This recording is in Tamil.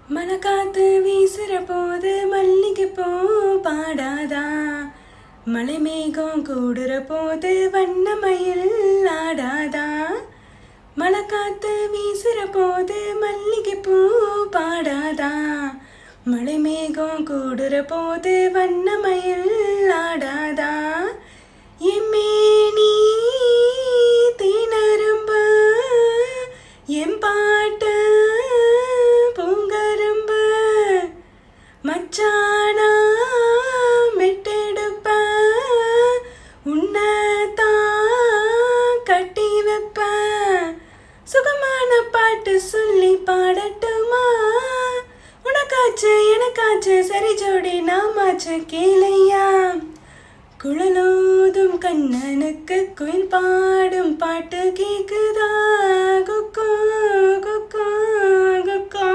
மழை காத்து வீசுற போது மல்லிகை பூ பாடாதா, மலை மேகம் கூடுற போது வண்ணமயில் ஆடாதா. மழை காத்து வீசுற போது மல்லிகை பூ பாடாதா, மலை மேகம் கூடுற போது வண்ணமயில் ஆடாதா. எம்மேனி தீனரும்பு எம் பாட்டு பூங்கரும்பு மச்சானா மெட்டெடுப்ப உன்னதான் கட்டி வைப்ப. சுகமான பாட்டு சொல்லி பாடட்டுமா, உனக்காச்சு எனக்காச்சு சரி ஜோடி நாமாச்சு கேளையா. குழலோதும் கண்ணனுக்கு குயில் பாடும் பாட்டு கேக்குதா, குக்கோ குக்கோ குக்கோ.